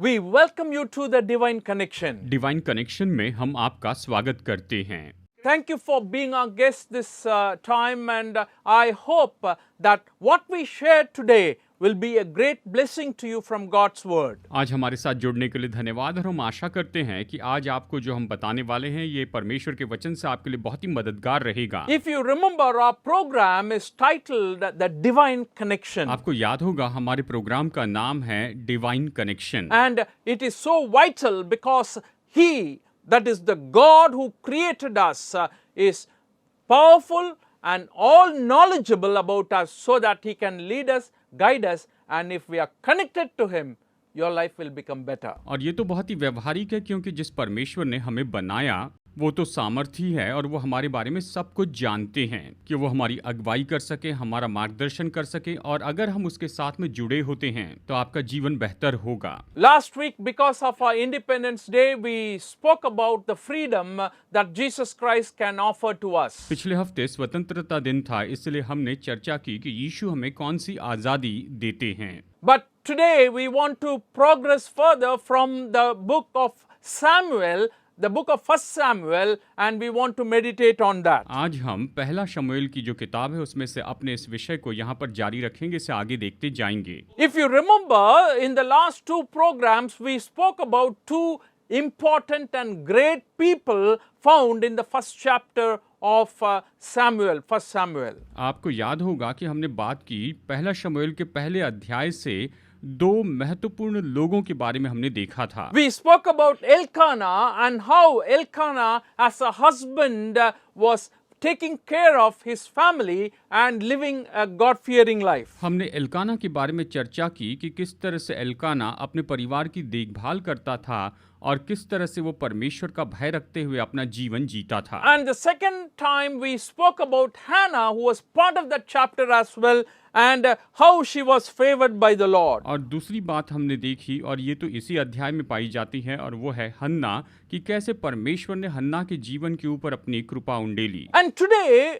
We welcome you to the Divine Connection. Divine connection में हम आपका स्वागत करते हैं। Thank you for being our guest this time, and I hope that what we share today will be a great blessing to you from God's Word. आज हमारे साथ जुड़ने के लिए धन्यवाद और हम आशा करते हैं कि आज आपको जो हम बताने वाले हैं ये परमेश्वर के वचन से आपके लिए बहुत ही मददगार रहेगा। If you remember, our program is titled The Divine Connection. आपको याद होगा हमारे प्रोग्राम का नाम है divine connection, And it is so vital because He, that is the God who created us, is powerful and all knowledgeable about us so that He can lead us, guide us, and if we are connected to Him, your life will become better. और ये तो बहुत ही व्यवहारिक है क्योंकि जिस परमेश्वर ने हमें बनाया वो तो सामर्थी है और वो हमारे बारे में सब कुछ जानते हैं कि वो हमारी अगुवाई कर सके, हमारा मार्गदर्शन कर सके, और अगर हम उसके साथ में जुड़े होते हैं तो आपका जीवन बेहतर होगा। Last week, because of our Independence Day, we spoke about the freedom that Jesus Christ can offer to us. पिछले हफ्ते स्वतंत्रता दिन था, इसलिए हमने चर्चा की कि यीशु हमें कौन सी आजादी देते हैं। But today we want to progress further from the book of Samuel, the book of 1 Samuel, and we want to meditate on that. आज हम पहला शमूएल की जो किताब है उसमें से अपने इस विषय को यहाँ पर जारी रखेंगे, इसे आगे देखते जाएंगे। If you remember, in the last two programs, we spoke about two important and great people found in the first chapter of Samuel, 1 Samuel. आपको याद होगा कि हमने बात की पहला शमूएल के पहले अध्याय से दो महत्वपूर्ण लोगों के बारे में हमने देखा था। We spoke about Elkanah and how Elkanah as a husband was taking care of his family and living a God-fearing life. हमने एल्काना के बारे में चर्चा की कि किस तरह से एल्काना अपने परिवार की देखभाल करता था और किस तरह से वो परमेश्वर का भय रखते हुए अपना जीवन जीता था। And the second time we spoke about Hannah, who was part of that chapter as well, and how she was favored by the Lord. और दूसरी बात हमने देखी और ये तो इसी अध्याय में पाई जाती है और वो है हन्ना, कि कैसे परमेश्वर ने हन्ना के जीवन के ऊपर अपनी कृपा उंडेली। And today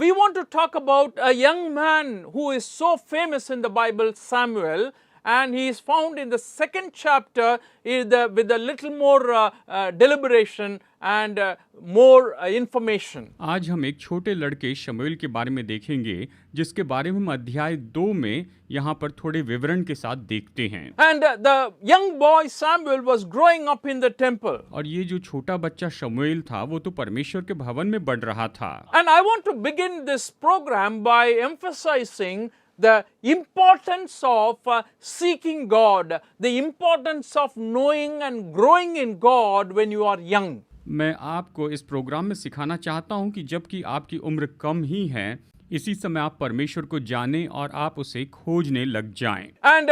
we want to talk about a young man who is so famous in the Bible, Samuel, and he is found in the second chapter with a little more deliberation and more information. आज हम एक छोटे लड़के शमूएल के बारे में देखेंगे जिसके बारे में हम अध्याय 2 में यहाँ पर थोड़े विवरण के साथ देखते हैं। And the young boy Samuel was growing up in the temple. और ये जो छोटा बच्चा शमूएल था वो तो परमेश्वर के भवन में बढ़ रहा था। And I want to begin this program by emphasizing the importance of seeking God, the importance of knowing and growing in God when you are young. मैं आपको इस प्रोग्राम में सिखाना चाहता हूं कि जबकि आपकी उम्र कम ही है, इसी समय आप परमेश्वर को जानें और आप उसे खोजने लग जाएं। And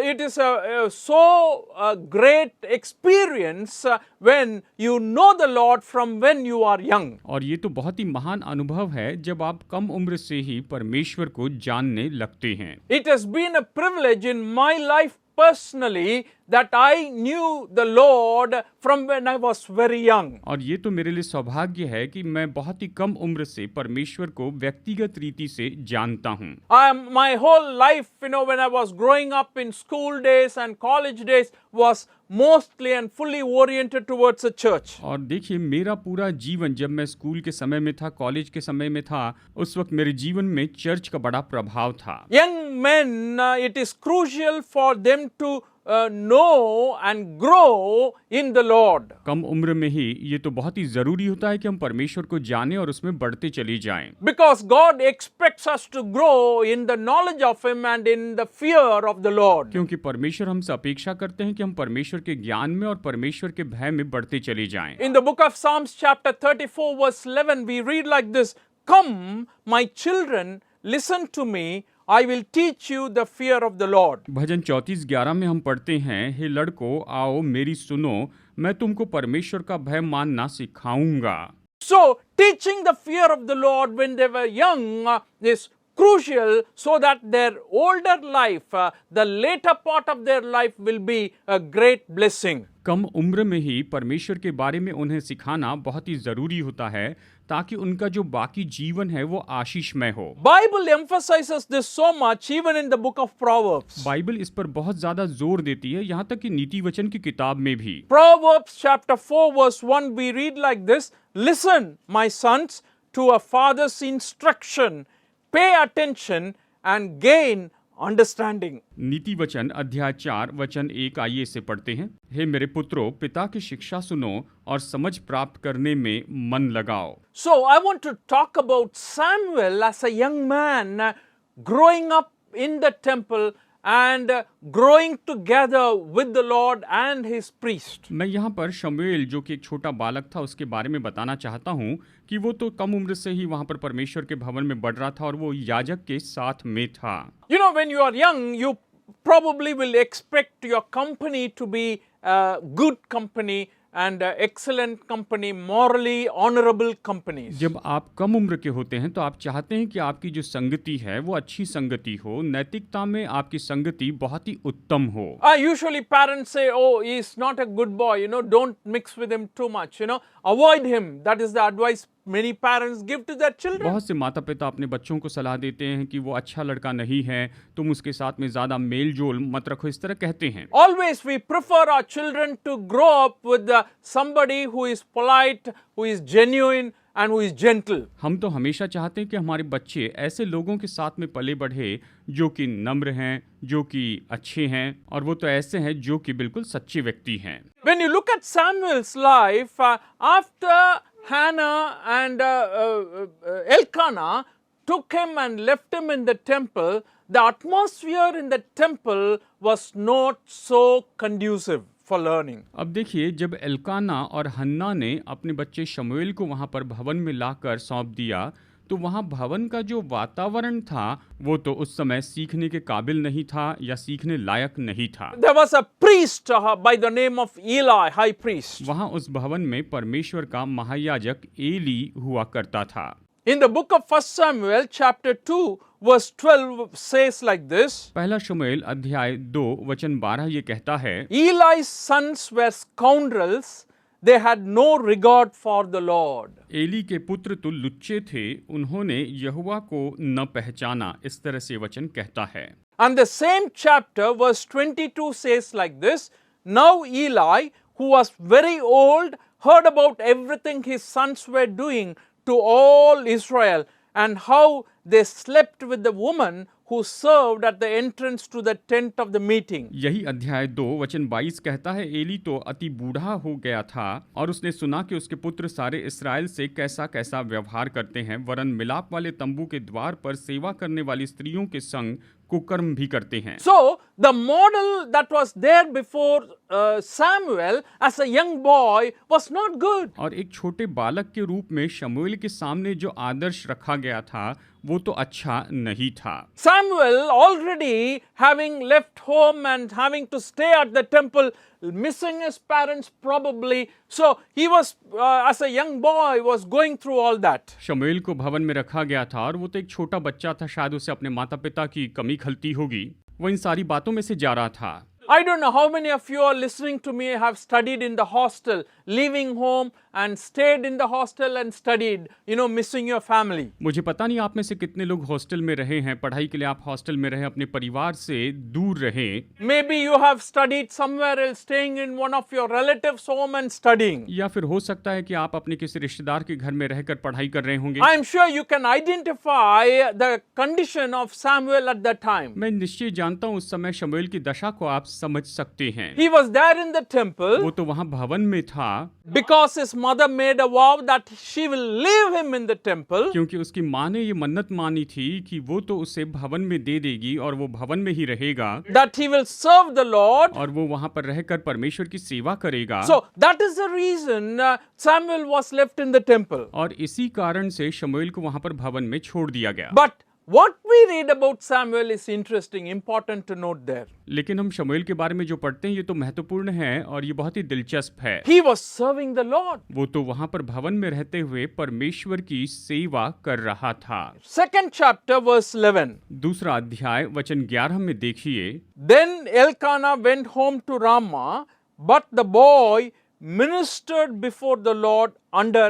it is so great experience when you know the Lord from when you are young. और ये तो बहुत ही महान अनुभव है जब आप कम उम्र से ही परमेश्वर को जानने लगते हैं। It has been a privilege in my life personally that I knew the Lord from when I was very young. और ये तो मेरे लिए सौभाग्य है कि मैं बहुत ही कम उम्र से परमेश्वर को व्यक्तिगत रीति से जानता हूँ। My whole life, when I was growing up in school days and college days, was mostly and fully oriented towards the church. और देखिए मेरा पूरा जीवन जब मैं स्कूल के समय में था, कॉलेज के समय में था, उस वक्त मेरे जीवन में चर्च का बड़ा प्रभाव था। Young men, it is crucial for them to know and grow in the Lord. कम उम्र में ही ये तो बहुत ही जरूरी होता है कि हम परमेश्वर को जानें और उसमें बढ़ते चले जाएं। Because God expects us to grow in the knowledge of Him and in the fear of the Lord. क्योंकि परमेश्वर हमसे अपेक्षा करते हैं कि हम परमेश्वर के ज्ञान में और परमेश्वर के भय में बढ़ते चले जाएं। In the book of Psalms chapter 34 verse 11 we read like this, "Come, my children, listen to me, I will teach you the fear of the Lord." भजन 34:11 में हम पढ़ते हैं, हे लड़को आओ मेरी सुनो, मैं तुमको परमेश्वर का भय मानना सिखाऊंगा। So teaching the fear of the Lord when they were young is crucial so that their older life, the later part of their life will be a great blessing. कम उम्र में ही परमेश्वर के बारे में उन्हें सिखाना बहुत ही ज़रूरी होता है ताकि उनका जो बाकी जीवन है वो आशीषमय हो। Bible emphasizes this so much even in the book of Proverbs. Bible इस पर बहुत ज़्यादा जोर देती है, यहाँ तक कि नीति वचन की किताब में भी। Proverbs chapter 4 verse 1 we read like this, "Listen, my sons, to a father's instruction, pay attention and gain understanding." नीति वचन अध्याय 4 वचन 1, आइए इसे पढ़ते हैं। हे मेरे पुत्रों, पिता की शिक्षा सुनो और समझ प्राप्त करने में मन लगाओ। So I want to talk about Samuel as a young man growing up in the temple and growing together with the Lord and his priest. मैं यहाँ पर शमूएल जो कि एक छोटा बालक था उसके बारे में बताना चाहता हूँ कि वो तो कम उम्र से ही वहाँ पर परमेश्वर के भवन में बढ़ रहा था और वो याजक के साथ में था। You know, when you are young, you probably will expect your company to be good company and excellent company, morally honorable companies. जब आप कम उम्र के होते हैं तो आप चाहते हैं कि आपकी जो संगति है वो अच्छी संगति हो, नैतिकता में आपकी संगति बहुत ही उत्तम हो। Usually parents say, "Oh, he is not a good boy, you know, don't mix with him too much, you know, avoid him." That is the advice many parents give to their children. बहुत से माता पिता अपने बच्चों को सलाह देते हैं कि वो अच्छा लड़का नहीं है, तुम उसके साथ में ज़्यादा मेल जोल मत रखो, इस तरह कहते हैं। Always we prefer our children to grow up with somebody who is polite, who is genuine and who is gentle. हम तो हमेशा चाहते हैं कि हमारे बच्चे ऐसे लोगों के साथ में पले बढ़े जो कि नम्र हैं, जो कि अच्छे हैं, और वो तो ऐसे हैं जो कि बिल्कुल सच्चे व्यक्ति हैं। When you look at Samuel's life, after Hannah and Elkanah took him and left him in the temple, the atmosphere in the temple was not so conducive for learning. अब देखिए, जब एल्काना और हन्ना ने अपने बच्चे शमूएल को वहां पर भवन में लाकर सौंप दिया तो वहां भवन का जो वातावरण था वो तो उस समय सीखने के काबिल नहीं था या सीखने लायक नहीं था। There was a priest by the name of Eli, high priest. वहां उस भवन में परमेश्वर का महायाजक एली हुआ करता था। In the book of 1 Samuel chapter 2 verse 12 says like this. पहला शमूएल अध्याय 2 वचन 12 ये कहता है, Eli's sons were scoundrels, they had no regard for the Lord. Eli के पुत्र तो लुच्चे थे, उन्होंने यहोवा को न पहचाना, इस तरह से वचन कहता है। And the same chapter verse 22 says like this, "Now Eli, who was very old, heard about everything his sons were doing to all Israel and how they slept with the woman who served at the entrance to the tent of the meeting." यही अध्याय 2 वचन 22 कहता है, Eli तो अति बूढ़ा हो गया था और उसने सुना कि उसके पुत्र सारे इस्राएल से कैसा कैसा व्यवहार करते हैं, वरन मिलाप वाले तंबू के द्वार पर सेवा करने वाली स्त्रियों के संग कुकर्म भी करते हैं। So the model that was there before Samuel as a young boy was not good. और एक छोटे बालक के रूप में शमूएल के सामने जो आदर्श रखा गया था वो तो अच्छा नहीं था। Samuel, already having left home and having to stay at the temple, missing his parents probably, so he was as a young boy was going through all that. शमूएल को भवन में रखा गया था और वो तो एक छोटा बच्चा था, शायद उसे अपने माता पिता की कमी खलती होगी, वो इन सारी बातों में से जा रहा था। I don't know how many of you are listening to me have studied in the hostel, leaving home and stayed in the hostel and studied, you know, missing your family. मुझे पता नहीं आप में से कितने लोग हॉस्टल में रहे हैं, पढ़ाई के लिए आप हॉस्टल में रहे, अपने परिवार से दूर रहे। Maybe you have studied somewhere else, staying in one of your relatives' home and studying. या फिर हो सकता है कि आप अपने किसी रिश्तेदार के घर में रहकर पढ़ाई कर रहे होंगे। I am sure you can identify the condition of Samuel at that time. मैं निश्चय जानता हूँ उस समय शमूएल की दशा को आप समझ सकते हैं। He was there in the temple वो तो वहाँ भवन में था because his mother made a vow that she will leave him in the temple. क्योंकि उसकी माँ ने ये मन्नत मानी थी कि वो तो उसे भवन में दे देगी और वो भवन में ही रहेगा, That he will serve the Lord. और वो वहाँ पर रहकर परमेश्वर की सेवा करेगा। So that is the reason Samuel was left in the temple. और इसी कारण से शमूएल को वहाँ पर भवन में छोड़ दिया गया। But what we read about Samuel is interesting, important to note there. लेकिन हम शमूएल के बारे में जो पढ़ते हैं ये तो महत्वपूर्ण है और ये बहुत ही दिलचस्प है। He was serving the Lord. वो तो वहाँ पर भवन में रहते हुए परमेश्वर की सेवा कर रहा था। Second chapter verse 11. दूसरा अध्याय वचन 11 में देखिए, Then Elkanah went home to Ramah, but the boy ministered before the Lord under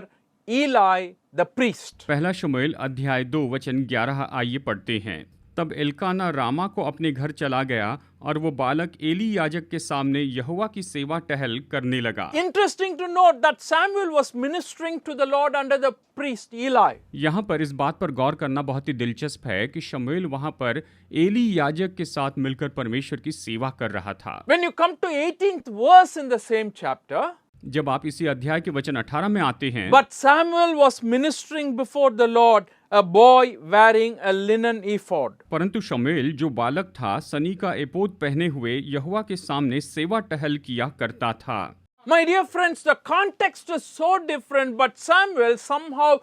Eli the priest. पहला शमूएल अध्याय 2 वचन 11 आइए पढ़ते हैं। तब एल्काना रामा को अपने घर चला गया और वो बालक एली याजक के सामने यहोवा की सेवा टहल करने लगा। Interesting to note that Samuel was ministering to the Lord under the priest Eli. यहाँ पर इस बात पर गौर करना बहुत ही दिलचस्प है कि शमूएल वहाँ पर एली याजक के साथ मिलकर परमेश्वर की सेवा कर रहा था। When you come to 18th verse in the same chapter, जब आप इसी अध्याय के वचन 18 में आते हैं, but Samuel was ministering before the Lord, a boy wearing a linen ephod. परंतु शमूएल जो बालक था सनी का एपोद पहने हुए यहोवा के सामने सेवा टहल किया करता था। My dear friends, the context is so different, but Samuel somehow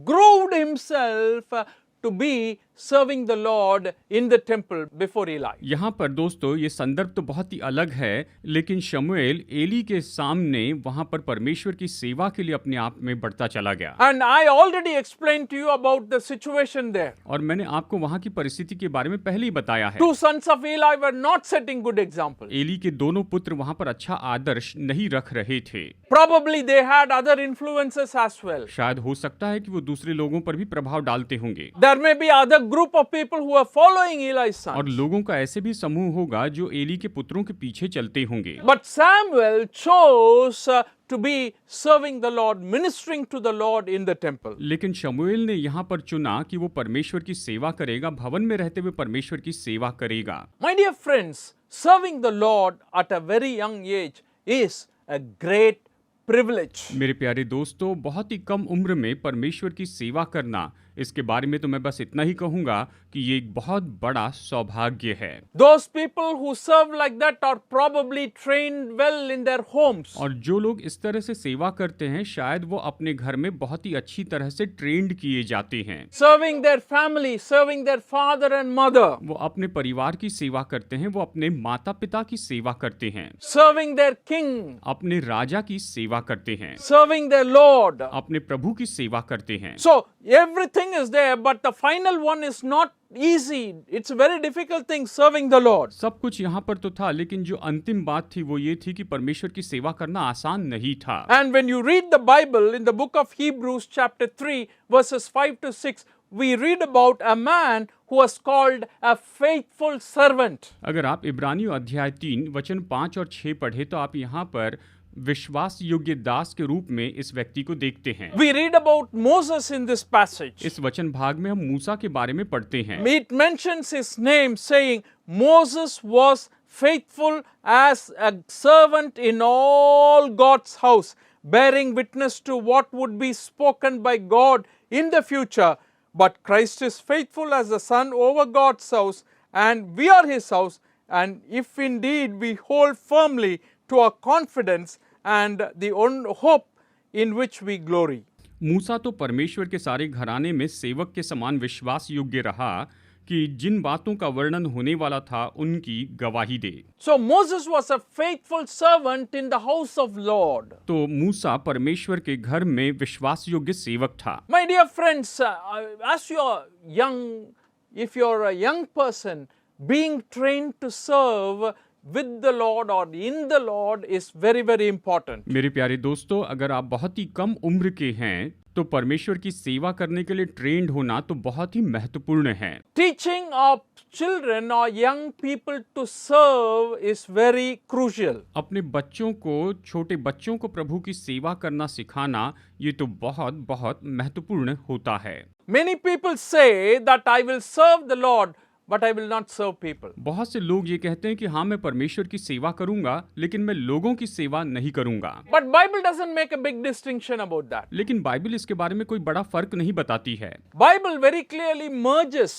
grooved himself to be serving the Lord in the temple before Eli. यहाँ पर दोस्तों ये संदर्भ तो बहुत ही अलग है, लेकिन शमूएल एली के सामने वहाँ पर परमेश्वर की सेवा के लिए अपने आप में बढ़ता चला गया। And I already explained to you about the situation there. और मैंने आपको वहाँ की परिस्थिति के बारे में पहले ही बताया है। Two sons of Eli were not setting good example. Eli के दोनों पुत्र वहाँ पर अच्छा आदर्श नहीं रख रहे थे। Probably they had other influences as well. शायद हो सकता है कि वो दूसरे लोगों पर भी प्रभाव डालते होंगे। There may be other group of people who are following Eli's sons. और लोगों का ऐसे भी समूह होगा जो एली के पुत्रों के पीछे चलते होंगे। But Samuel chose to be serving the Lord, ministering to the Lord in the temple. लेकिन शमूएल ने यहाँ पर चुना कि वो परमेश्वर की सेवा करेगा, भवन में रहते हुए परमेश्वर की सेवा करेगा। My dear friends, serving the Lord at a very young age is a great privilege. मेरे प्यारे दोस्तों, बहुत ही कम उम्र में परमेश्वर की सेवा करना, इसके बारे में तो मैं बस इतना ही कहूंगा कि ये एक बहुत बड़ा सौभाग्य है। Those people who serve like that are probably trained well in their homes. और जो लोग इस तरह से सेवा करते हैं शायद वो अपने घर में बहुत ही अच्छी तरह से ट्रेंड किए जाते हैं। Serving their family, serving their father and mother. वो अपने परिवार की सेवा करते हैं, वो अपने माता पिता की सेवा करते हैं, Serving their king. अपने राजा की सेवा करते हैं, Serving their Lord. अपने प्रभु की सेवा करते हैं। So everything is there, but the final one is not easy. It's a very difficult thing, serving the Lord. सब कुछ यहाँ पर तो था, लेकिन जो अंतिम बात थी वो ये थी कि परमेश्वर की सेवा करना आसान नहीं था। And when you read the Bible in the book of Hebrews chapter 3 verses 5 to 6, we read about a man who was called a faithful servant. अगर आप इब्रानियों अध्याय 3 वचन 5 और 6 पढ़े तो आप यहाँ पर विश्वास योग्य दास के रूप में इस व्यक्ति को देखते हैं। We read about Moses in this passage. इस वचन भाग में हम मूसा के बारे में पढ़ते हैं। It mentions his name, saying Moses was faithful as a servant in all God's house, bearing witness to what would be spoken by God in the future. But Christ is faithful as the son over God's house, and we are his house. And if indeed we hold firmly to our confidence and the hope in which we glory. मूसा तो परमेश्वर के सारे घराने में सेवक के समान विश्वास योग्य रहा कि जिन बातों का वर्णन होने वाला था उनकी गवाही दे। So Moses was a faithful servant in the house of Lord. तो मूसा परमेश्वर के घर में विश्वास योग्य सेवक था। My dear friends, as you are young, if you are a young person, being trained to serve with the Lord or in the Lord is very, very important. मेरे प्यारे दोस्तों, अगर आप बहुत ही कम उम्र के हैं तो परमेश्वर की सेवा करने के लिए ट्रेंड होना तो बहुत ही महत्वपूर्ण है। Teaching our children or young people to serve is very crucial. अपने बच्चों को, छोटे बच्चों को प्रभु की सेवा करना सिखाना ये तो बहुत बहुत महत्वपूर्ण होता है। Many people say that I will serve the Lord, but I will not serve people. बहुत से लोग ये कहते हैं कि हाँ मैं परमेश्वर की सेवा करूंगा लेकिन मैं लोगों की सेवा नहीं करूंगा। But Bible doesn't make a big distinction about that. लेकिन बाइबल इसके बारे में कोई बड़ा फर्क नहीं बताती है। Bible very clearly merges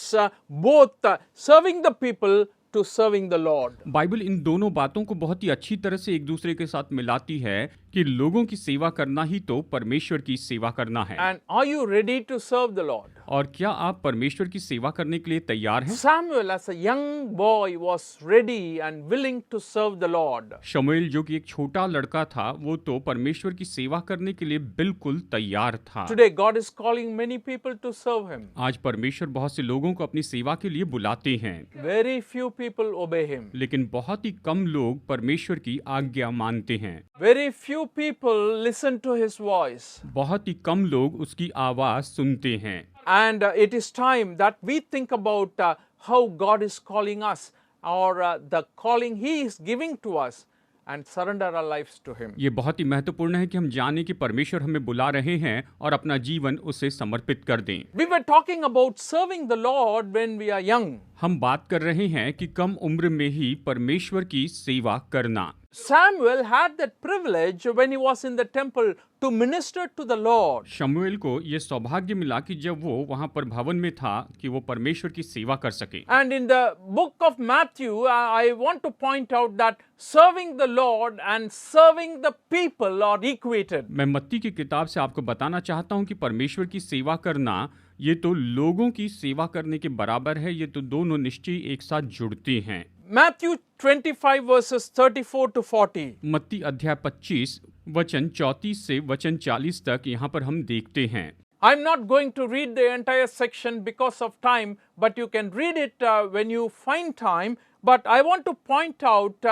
both serving the people to serving the Lord. Bible इन दोनों बातों को बहुत ही अच्छी तरह से एक दूसरे के साथ मिलाती है कि लोगों की सेवा करना ही तो परमेश्वर की सेवा करना है। And are you ready to serve the Lord? और क्या आप परमेश्वर की सेवा करने के लिए तैयार हैं? Samuel, as a young boy, was ready and willing to serve the Lord. शमूएल जो कि एक छोटा लड़का था, वो तो परमेश्वर की सेवा करने के लिए बिल्कुल तैयार था। Today, God is calling many people to serve Him. आज परमेश्वर बहुत से लोगों को अपनी सेवा के लिए बुलाते हैं, Very few people obey Him. लेकिन बहुत ही कम लोग परमेश्वर की आज्ञा मानते हैं। Very few people listen to His voice. बहुत ही कम लोग उसकी आवाज सुनते हैं। And it is time that we think about how God is calling us, or the calling He is giving to us, and surrender our lives to Him. ये बहुत ही महत्वपूर्ण है कि हम जाने कि परमेश्वर हमें बुला रहे हैं और अपना जीवन उसे समर्पित कर दें। We were talking about serving the Lord when we are young. हम बात कर रहे हैं कि कम उम्र में ही परमेश्वर की सेवा करना। Samuel had that privilege when he was in the temple to minister to the Lord. शमूएल को ये सौभाग्य मिला कि जब वो वहां पर भवन में था कि वो परमेश्वर की सेवा कर सके। And in the book of Matthew, I want to point out that serving the Lord and serving the people are equated. मैं मत्ती की किताब से आपको बताना चाहता हूं कि परमेश्वर की सेवा करना ये तो लोगों की सेवा करने के बराबर है, ये तो दोनों निश्चय एक साथ जुड़ते हैं। Matthew 25 verses 34 to 40. मत्ती अध्याय 25 वचन 34 से वचन 40 तक यहाँ पर हम देखते हैं। I'm not going to read the entire section because of time, but you can read it when you find time. But I want to point out,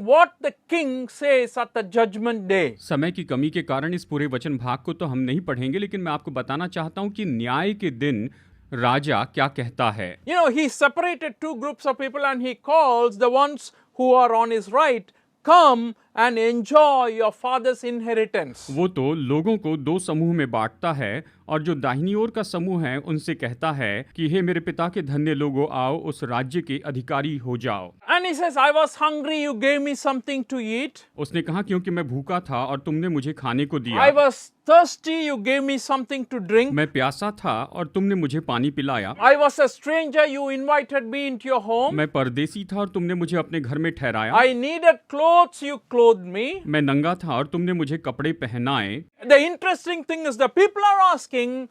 what the king says at the judgment day. समय की कमी के कारण इस पूरे वचन भाग को तो हम नहीं पढ़ेंगे, लेकिन मैं आपको बताना चाहता हूँ कि न्याय के दिन राजा क्या कहता है। He separated two groups of people and he calls the ones who are on his right, come and enjoy your father's inheritance. वो तो लोगों को दो समूह में बांटता है और जो दाहिनी ओर का समूह है उनसे कहता है कि हे मेरे पिता के धन्य लोगों, आओ उस राज्य के अधिकारी हो जाओ। And he says, I was hungry, you gave me something to eat. उसने कहा क्योंकि मैं भूखा था और तुमने मुझे खाने को दिया। I was thirsty, you gave me something to drink. मैं प्यासा था और तुमने मुझे पानी पिलाया। I was a stranger, you invited me into your home. मैं परदेसी था और तुमने मुझे अपने घर में ठहराया। I needed clothes, you clothed me. मैं नंगा था और तुमने मुझे कपड़े पहनाए। The interesting thing is the people are asking,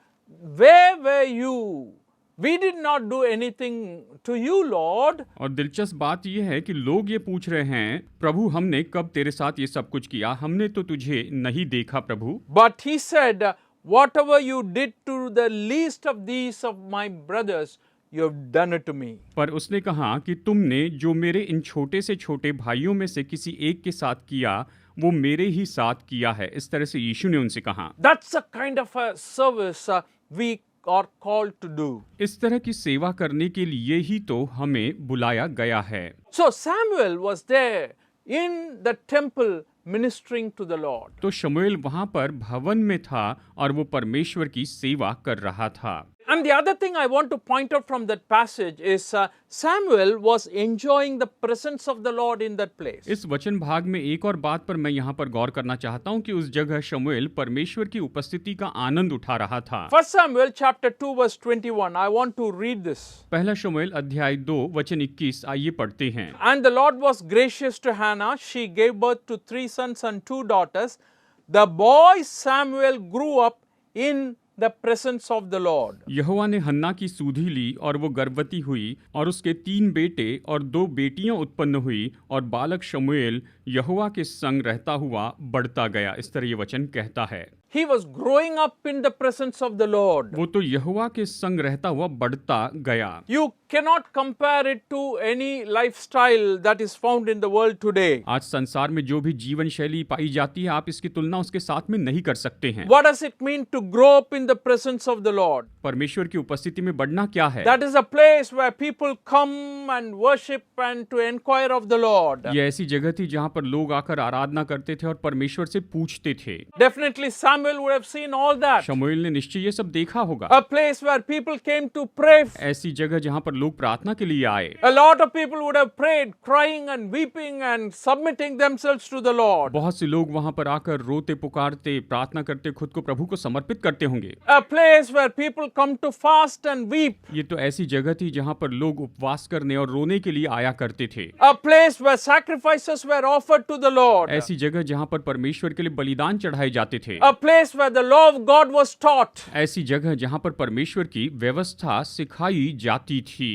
where were you? We did not do anything to you, Lord. और दिलचस्प बात यह है कि लोग ये पूछ रहे हैं, प्रभु हमने कब तेरे साथ ये सब कुछ किया? हमने तो तुझे नहीं देखा प्रभु। But he said, whatever you did to the least of these of my brothers, you have done it to me. पर उसने कहा कि तुमने जो मेरे इन छोटे से छोटे भाइयों में से किसी एक के साथ किया, वो मेरे ही साथ किया है। इस तरह से यीशु ने उनसे कहा। That's a kind of a service we are called to do. इस तरह की सेवा करने के लिए ही तो हमें बुलाया गया है। So Samuel was there in the temple ministering to the Lord. तो शमूएल वहां पर भवन में था और वो परमेश्वर की सेवा कर रहा था। And the other thing I want to point out from that passage is Samuel was enjoying the presence of the Lord in that place. इस वचन भाग में एक और बात पर मैं यहाँ पर गौर करना चाहता हूँ कि उस जगह शमूएल परमेश्वर की उपस्थिति का आनंद उठा रहा था। 1 Samuel chapter 2 verse 21. I want to read this. पहला शमूएल अध्याय 2 वचन 21 आइए पढ़ते हैं। And the Lord was gracious to Hannah. She gave birth to 3 sons and 2 daughters. The boy Samuel grew up in the presence of the Lord. यहोवा ने हन्ना की सुधि ली और वो गर्भवती हुई और उसके 3 बेटे और 2 बेटियां उत्पन्न हुई और बालक शमूएल यहोवा के संग रहता हुआ बढ़ता गया। इस तरह ये वचन कहता है। He was growing up in the presence of the Lord. वो तो यहोवा के संग रहता हुआ बढ़ता गया। You cannot compare it to any lifestyle that is found in the world today. आज संसार में जो भी जीवन शैली पाई जाती है, आप इसकी तुलना उसके साथ में नहीं कर सकते हैं। What does it mean to grow up in the presence of the Lord? परमेश्वर की उपस्थिति में बढ़ना क्या है? That is a place where people come and worship and to inquire of the Lord. ये ऐसी जगह थी जहाँ पर लोग आकर आराधना करते थे और परमेश्वर से पूछते थे। Definitely Samuel Samuel would have seen all that. शमूएल ने निश्चय ये सब देखा होगा। A place where people came to pray. ऐसी जगह जहाँ पर लोग प्रार्थना के लिए आए। A lot of people would have prayed, crying and weeping and submitting themselves to the Lord. बहुत से लोग वहाँ पर आकर रोते पुकारते प्रार्थना करते खुद को प्रभु को समर्पित करते होंगे। A place where people come to fast and weep. ये तो ऐसी जगह थी जहाँ पर लोग उपवास करने और रोने के लिए आया करते थे। A place where sacrifices were offered to the Lord. ऐसी जगह जहाँ पर परमेश्वर के लिए बलिदान चढ़ाए जाते थे। A place where the law of God was taught. ऐसी जगह जहाँ पर परमेश्वर की व्यवस्था सिखाई जाती थी।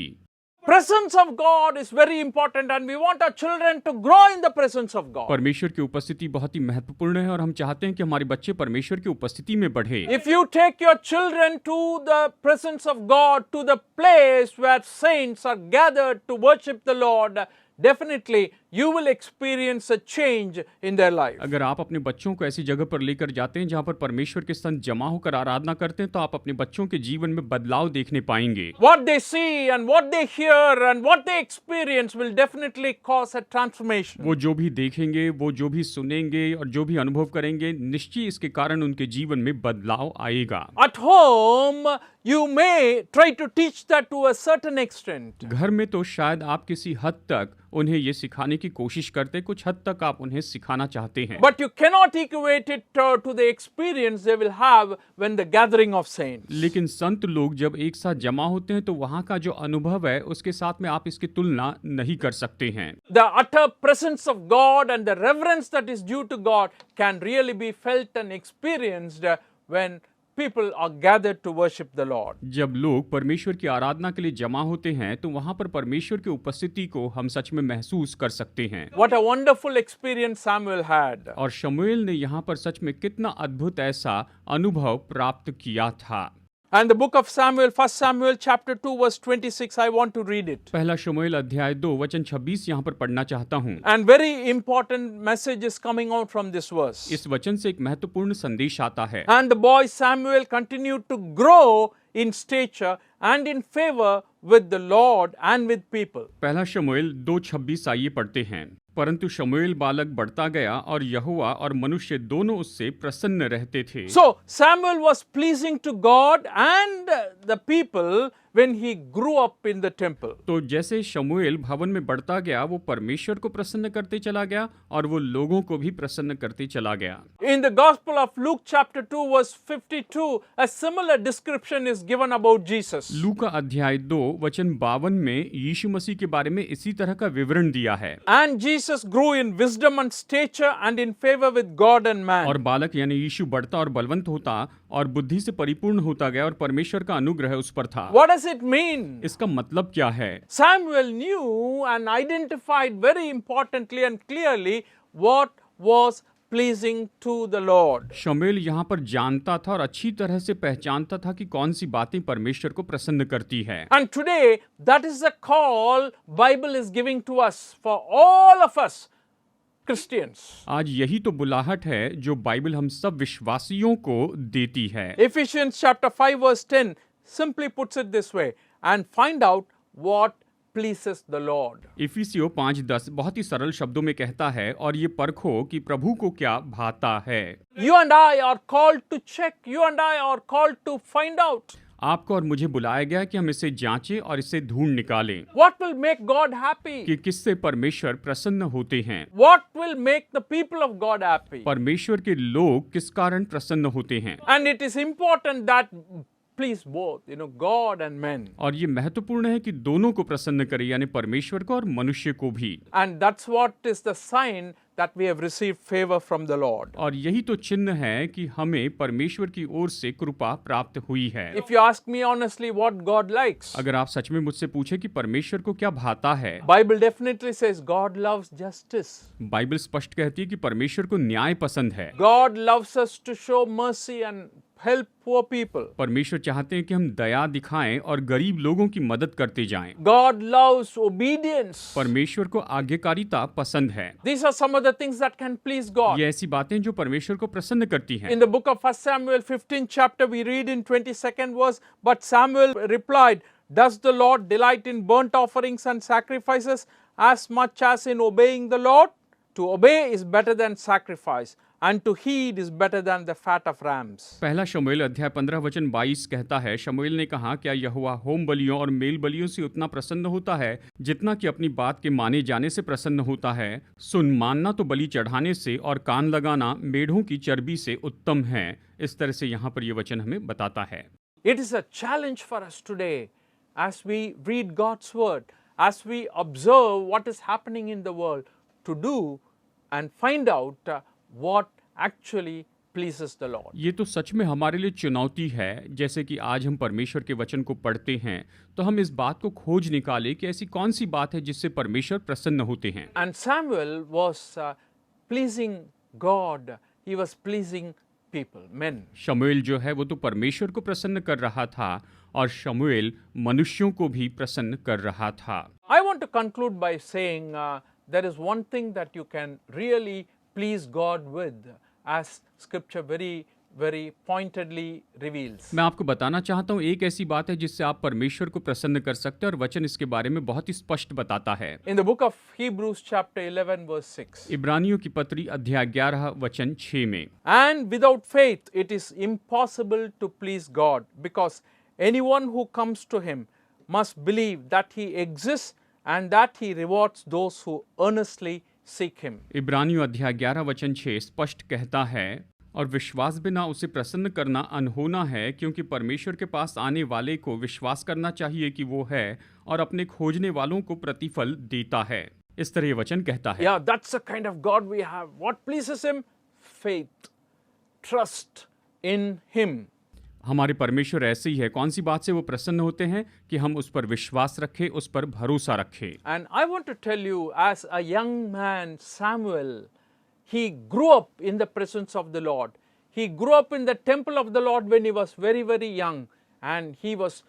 Presence of God is very important and we want our children to grow in the presence of God. परमेश्वर की उपस्थिति बहुत ही महत्वपूर्ण है और हम चाहते हैं कि हमारे बच्चे परमेश्वर की उपस्थिति में बढ़े। If you take your children to the presence of God, to the place where saints are gathered to worship the Lord, definitely you will experience a change in their life. अगर आप अपने बच्चों को ऐसी जगह पर लेकर जाते हैं जहाँ पर परमेश्वर के संत जमा होकर आराधना करते हैं तो आप अपने बच्चों के जीवन में बदलाव देखने पाएंगे। What they see and what they hear and what they experience will definitely cause a transformation. वो जो भी देखेंगे, वो जो भी सुनेंगे और जो भी अनुभव करेंगे, निश्चय इसके कारण उनके जीवन में बदलाव आएगा। At home, you may try to teach that to a certain extent. घर में तो शायद आप किसी हद तक उन्हें ये सिखाने की कोशिश करते, कुछ हद तक आप उन्हें सिखाना चाहते हैं। But you cannot equate it to the experience they will have when the gathering of saints. लेकिन संत लोग जब एक साथ जमा होते हैं तो वहाँ का जो अनुभव है उसके साथ में आप इसकी तुलना नहीं कर सकते हैं। The utter presence of God and the reverence that is due to God can really be felt and experienced when people are gathered to worship the Lord. जब लोग परमेश्वर की आराधना के लिए जमा होते हैं तो वहाँ पर परमेश्वर की उपस्थिति को हम सच में महसूस कर सकते हैं। What a wonderful experience Samuel had. और शमूएल ने यहाँ पर सच में कितना अद्भुत ऐसा अनुभव प्राप्त किया था। And the book of Samuel, 1 Samuel chapter 2 verse 26, I want to read it. पहला शमूएल अध्याय 2 वचन 26 यहाँ पर पढ़ना चाहता हूँ। And very important message is coming out from this verse. इस वचन से एक महत्वपूर्ण संदेश आता है। And the boy Samuel continued to grow in stature and in favor with the Lord and with people. पहला शमूएल 2:26 आइए पढ़ते हैं। परंतु शमूएल बालक बढ़ता गया और यहोवा और मनुष्य दोनों उससे प्रसन्न रहते थे। So Samuel was pleasing to God and the people when he grew up in the temple. तो जैसे शमूएल भवन में बढ़ता गया वो परमेश्वर को प्रसन्न करते चला गया और वो लोगों को भी प्रसन्न करते चला गया। In the Gospel of Luke chapter 2 verse 52, a similar description is given about Jesus. लूका अध्याय 2 वचन 52 में यीशु मसीह के बारे में इसी तरह का विवरण दिया है। And Jesus grew in wisdom and stature and in favor with God and man. और बालक यानी यीशु बढ़ता और बलवंत होता और बुद्धि से परिपूर्ण होता गया और परमेश्वर का अनुग्रह उस पर था। What does it mean? इसका मतलब क्या है? Samuel knew and identified very importantly and clearly what was pleasing to the Lord. शमूएल यहाँ पर जानता था और अच्छी तरह से पहचानता था कि कौन सी बातें परमेश्वर को प्रसन्न करती है। And today, that is the call Bible is giving to us, for all of us Christians. आज यही तो बुलाहट है जो बाइबल हम सब विश्वासियों को देती है। Ephesians chapter 5 verse 10 simply puts it this way, and find out what pleases the Lord. इफिसियों 5:10 बहुत ही सरल शब्दों में कहता है और ये परखो कि प्रभु को क्या भाता है। You and I are called to check. You and I are called to find out. आपको और मुझे बुलाया गया कि हम इसे जांचें और इसे ढूंढ निकालें What will make God happy? कि किससे परमेश्वर प्रसन्न होते हैं। What will make the people of God happy? परमेश्वर के लोग किस कारण प्रसन्न होते हैं। And it is important that please both, God and men. और ये महत्वपूर्ण है कि दोनों को प्रसन्न करे यानी परमेश्वर को और मनुष्य को भी। And that's what is the sign that we have received favor from the Lord. और यही तो चिन्ह है कि हमें परमेश्वर की ओर से कृपा प्राप्त हुई है। If you ask me honestly what God likes, अगर आप सच में मुझसे पूछे कि परमेश्वर को क्या भाता है, Bible definitely says God loves justice. Bible स्पष्ट कहती है कि परमेश्वर को न्याय पसंद है। God loves us to show mercy and help poor people. परमेश्वर चाहते हैं कि हम दया दिखाएं और गरीब लोगों की मदद करते जाएं। God loves obedience. परमेश्वर को आज्ञाकारिता पसंद है। These are some of the things that can please God. ये ऐसी बातें जो परमेश्वर को प्रसन्न करती हैं। In the book of 1 Samuel 15th chapter, we read in 22nd verse, but Samuel replied, does the Lord delight in burnt offerings and sacrifices as much as in obeying the Lord? To obey is better than sacrifice, and to heed is better than the fat of rams. पहला शमूएल अध्याय 15 वचन 22 कहता है, शमूएल ने कहा, क्या यहोवा होम बलियों और मेल बलियों से उतना प्रसन्न होता है जितना कि अपनी बात के माने जाने से प्रसन्न होता है? सुन, मानना तो बलि चढ़ाने से और कान लगाना मेढ़ों की चर्बी से उत्तम है। इस तरह से यहाँ पर ये वचन हमें बताता है। It is a challenge for us today as we read God's word, as we observe what is happening in the world, to do and find out what actually pleases the Lord. ये तो सच में हमारे लिए चुनौती है। जैसे कि आज हम परमेश्वर के वचन को पढ़ते हैं तो हम इस बात को खोज निकालें कि ऐसी कौन सी बात है जिससे परमेश्वर प्रसन्न होते हैं। And Samuel was pleasing God. He was pleasing people, men. शमूएल जो है वो तो परमेश्वर को प्रसन्न कर रहा था और शमूएल मनुष्यों को भी प्रसन्न कर रहा था। I want to conclude by saying there is one thing that you can really please God with, as Scripture very pointedly reveals. मैं आपको बताना चाहता हूँ एक ऐसी बात है जिससे आप परमेश्वर को प्रसन्न कर सकते हैं और वचन इसके बारे में बहुत ही स्पष्ट बताता है। In the book of Hebrews chapter 11 verse 6. इब्रानियों की पत्री अध्याय 11 वचन 6 में, And without faith it is impossible to please God, because anyone who comes to him must believe that he exists and that he rewards those who earnestly seek him. इब्रानियों अध्याय 11 वचन 6 स्पष्ट कहता है, और विश्वास बिना उसे प्रसन्न करना अनहोना है, क्योंकि परमेश्वर के पास आने वाले को विश्वास करना चाहिए कि वो है और अपने खोजने वालों को प्रतिफल देता है। इस तरह ये वचन कहता है। Yeah, that's the kind of God we have. What pleases him? Faith, trust in him. हमारे परमेश्वर ऐसे ही है। कौन सी बात से वो प्रसन्न होते हैं? कि हम उस पर विश्वास रखें, उस पर भरोसा रखें। And I want to tell you, as a young man, Samuel, he grew up in the presence of the Lord. He grew up in the temple of the Lord when he was very young, and he was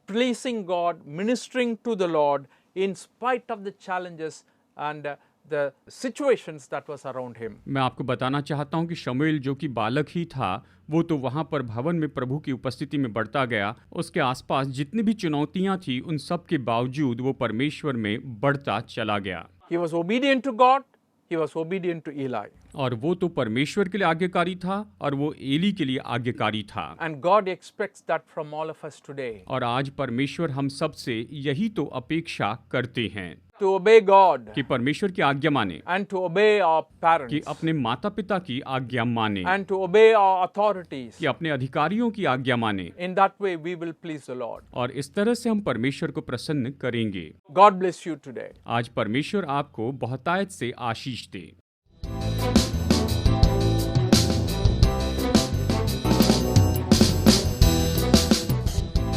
pleasing God, ministering to the Lord in spite of the challenges and the situations that was around him. मैं आपको बताना चाहता हूं कि शमूएल जो कि बालक ही था, वो तो वहां पर भवन में प्रभु की उपस्थिति में बढ़ता गया। उसके आसपास जितनी भी चुनौतियां थी, उन सब के बावजूद वो परमेश्वर में बढ़ता चला गया। He was obedient to God. He was obedient to Eli. और वो तो परमेश्वर के लिए आज्ञाकारी था और वो एली के लिए आज्ञाकारी था। And God expects that from all of us today. और आज परमेश्वर हम सब से यही तो अपेक्षा करते हैं To obey God. कि परमेश्वर की आज्ञा माने, And to obey our parents. कि अपने माता पिता की आज्ञा माने, And to obey our authorities. कि अपने अधिकारियों की आज्ञा माने। In that way we will please the Lord. और इस तरह से हम परमेश्वर को प्रसन्न करेंगे। God bless you today. आज परमेश्वर आपको बहुतायत से आशीष दे।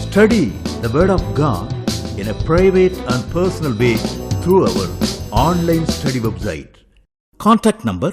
Study the Word of God in a private and personal way through our online study website. Contact number